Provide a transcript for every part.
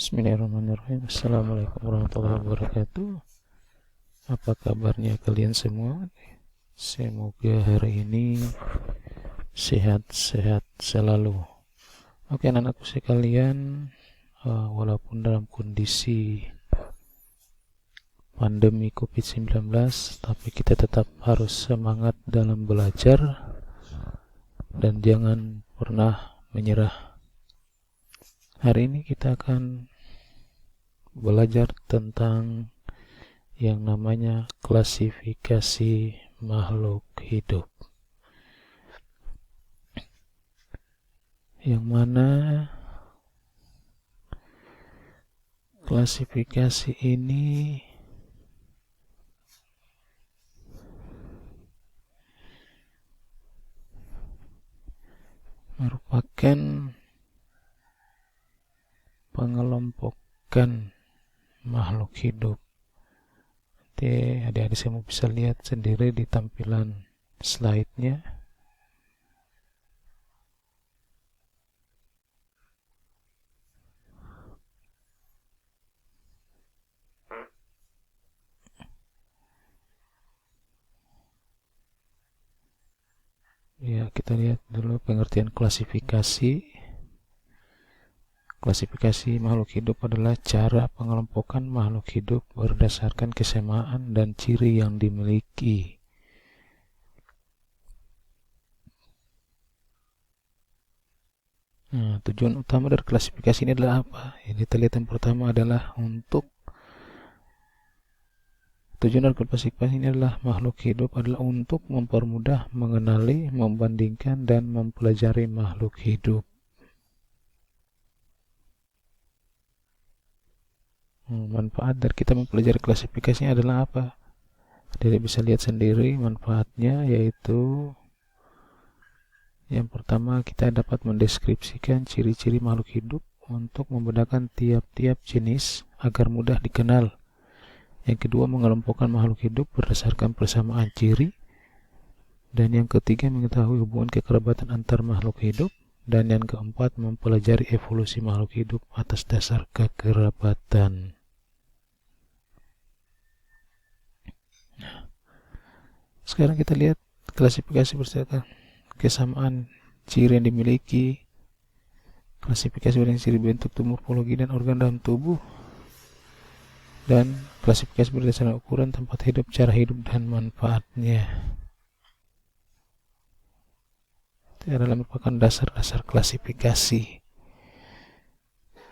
Bismillahirrahmanirrahim. Assalamualaikum warahmatullahi wabarakatuh. Apa kabarnya kalian semua? Semoga hari ini sehat-sehat selalu. Oke, anak-anakku sekalian, walaupun dalam kondisi pandemi COVID-19, tapi kita tetap harus semangat dalam belajar dan jangan pernah menyerah. Hari ini kita akan belajar tentang yang namanya klasifikasi makhluk hidup, yang mana klasifikasi ini merupakan pengelompokan makhluk hidup. Nanti adik-adik semua bisa lihat sendiri di tampilan slide-nya. Ya, kita lihat dulu pengertian klasifikasi. Klasifikasi makhluk hidup adalah cara pengelompokan makhluk hidup berdasarkan kesamaan dan ciri yang dimiliki. Nah, tujuan utama dari klasifikasi ini adalah apa? Yang kita lihat yang pertama adalah tujuan dari klasifikasi ini adalah makhluk hidup adalah untuk mempermudah mengenali, membandingkan, dan mempelajari makhluk hidup. Manfaat dari kita mempelajari klasifikasinya adalah apa? Jadi bisa lihat sendiri manfaatnya, yaitu yang pertama kita dapat mendeskripsikan ciri-ciri makhluk hidup untuk membedakan tiap-tiap jenis agar mudah dikenal. Yang kedua, mengelompokkan makhluk hidup berdasarkan persamaan ciri. Dan yang ketiga, mengetahui hubungan kekerabatan antar makhluk hidup. Dan yang keempat, mempelajari evolusi makhluk hidup atas dasar kekerabatan. Sekarang kita lihat klasifikasi berdasarkan kesamaan ciri yang dimiliki, klasifikasi berdasarkan ciri bentuk, morfologi, dan organ dalam tubuh, dan klasifikasi berdasarkan ukuran tempat hidup, cara hidup, dan manfaatnya. Itu adalah merupakan dasar-dasar klasifikasi.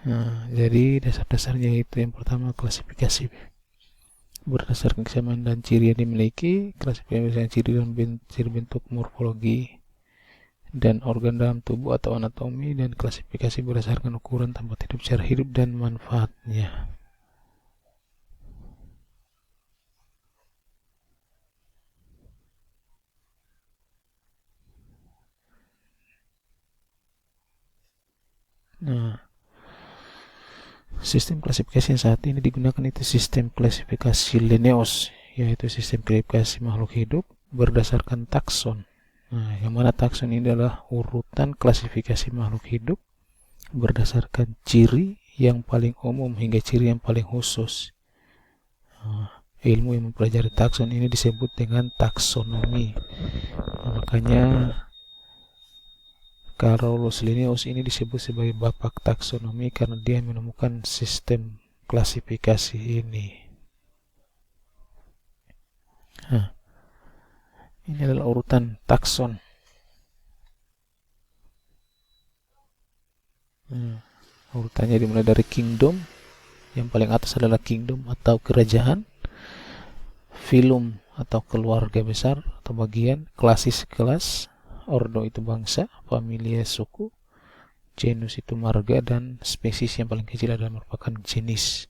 Nah, jadi dasar-dasarnya itu yang pertama klasifikasi berdasarkan kesamaan dan ciri yang dimiliki, klasifikasi berdasarkan ciri bentuk, morfologi, dan organ dalam tubuh atau anatomi, dan klasifikasi berdasarkan ukuran tempat hidup, cara hidup, dan manfaatnya. Nah, sistem klasifikasi yang saat ini digunakan itu sistem klasifikasi Linnaeus, yaitu sistem klasifikasi makhluk hidup berdasarkan takson. Nah, yang mana takson ini adalah urutan klasifikasi makhluk hidup berdasarkan ciri yang paling umum hingga ciri yang paling khusus. Nah, ilmu yang mempelajari takson ini disebut dengan taksonomi. Nah, makanya Carolus Linnaeus ini disebut sebagai bapak taksonomi karena dia menemukan sistem klasifikasi ini. Nah, ini adalah urutan takson. Urutannya dimulai dari kingdom. Yang paling atas adalah kingdom atau kerajaan, phylum atau keluarga besar atau bagian, klasis kelas, ordo itu bangsa, familia suku, genus itu marga, dan spesies yang paling kecil adalah merupakan jenis.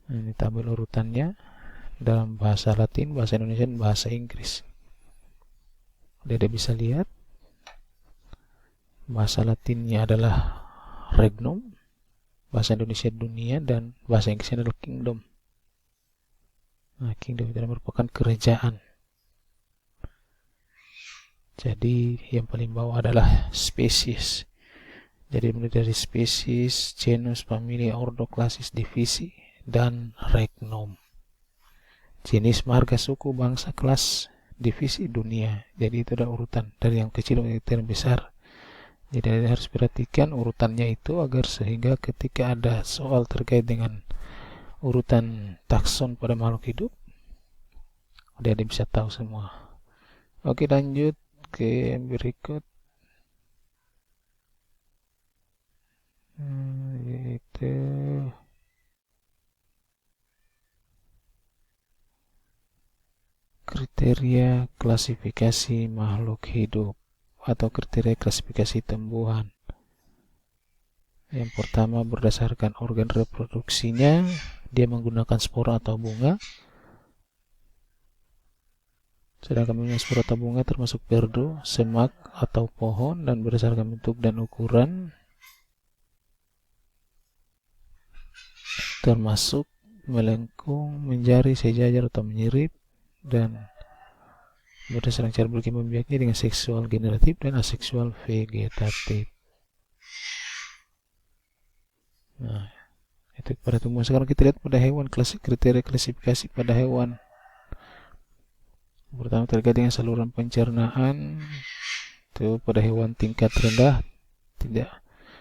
Ini tabel urutannya dalam bahasa Latin, bahasa Indonesia, dan bahasa Inggris. Anda bisa lihat bahasa Latinnya adalah regnum, bahasa Indonesia dunia, dan bahasa Inggrisnya adalah kingdom. Nah, kingdom itu merupakan kerajaan. Jadi yang paling bawah adalah spesies. Jadi mulai dari spesies, genus, familia, ordo, klasis, divisi, dan regnom. Jenis, marga, suku, bangsa, kelas, divisi, dunia. Jadi itu ada urutan dari yang kecil ke yang besar. Jadi harus perhatikan urutannya itu agar sehingga ketika ada soal terkait dengan urutan takson pada makhluk hidup, dia bisa tahu semua. Oke, lanjut ke berikut, yaitu kriteria klasifikasi makhluk hidup atau kriteria klasifikasi tumbuhan. Yang pertama, berdasarkan organ reproduksinya, dia menggunakan spora atau bunga. Sedangkan spora atau bunga termasuk perdu, semak atau pohon, dan berdasarkan bentuk dan ukuran termasuk melengkung, menjari, sejajar atau menyirip, dan berdasarkan cara berkembang biaknya dengan seksual generatif dan aseksual vegetatif. Nah, itu pada tumbuhan. Sekarang kita lihat pada hewan, kriteria klasifikasi pada hewan. Pertama, terkait dengan saluran pencernaan, itu pada hewan tingkat rendah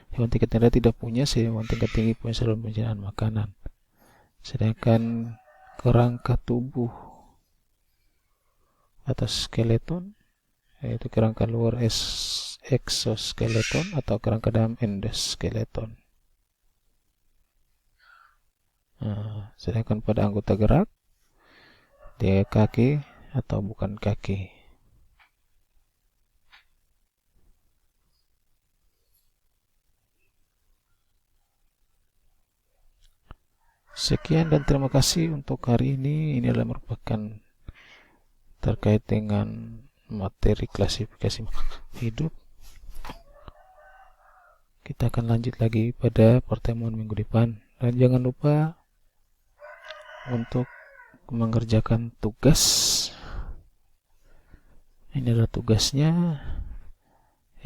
hewan tingkat rendah tidak punya, hewan tingkat tinggi punya saluran pencernaan makanan. Sedangkan kerangka tubuh atau skeleton, yaitu kerangka luar exoskeleton atau kerangka dalam endoskeleton. Nah, sedangkan pada anggota gerak, dia kaki atau bukan kaki. Sekian dan terima kasih untuk hari ini. Ini adalah merupakan terkait dengan materi klasifikasi hidup. Kita akan lanjut lagi pada pertemuan minggu depan. Dan jangan lupa untuk mengerjakan tugas. Ini adalah tugasnya,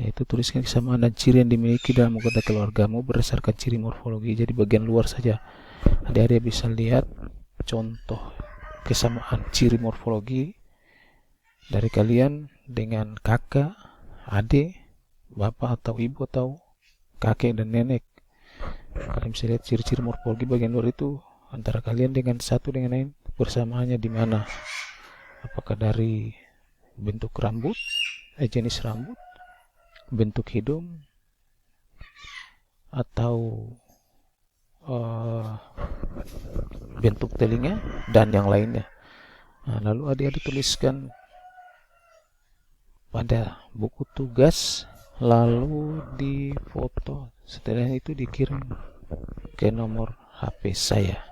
yaitu tuliskan kesamaan dan ciri yang dimiliki dalam anggota keluargamu berdasarkan ciri morfologi. Jadi bagian luar saja. Adik-adik bisa lihat contoh kesamaan ciri morfologi dari kalian dengan kakak, adik, bapak atau ibu atau kakek dan nenek. Kalian bisa lihat ciri-ciri morfologi bagian luar itu antara kalian dengan satu dengan lain, persamaannya di mana? Apakah dari bentuk rambut, jenis rambut, bentuk hidung, atau bentuk telinga dan yang lainnya. Nah, lalu adik-adik tuliskan pada buku tugas, lalu difoto. Setelah itu dikirim ke nomor HP saya.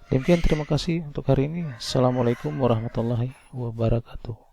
Demikian, terima kasih untuk hari ini. Assalamualaikum warahmatullahi wabarakatuh.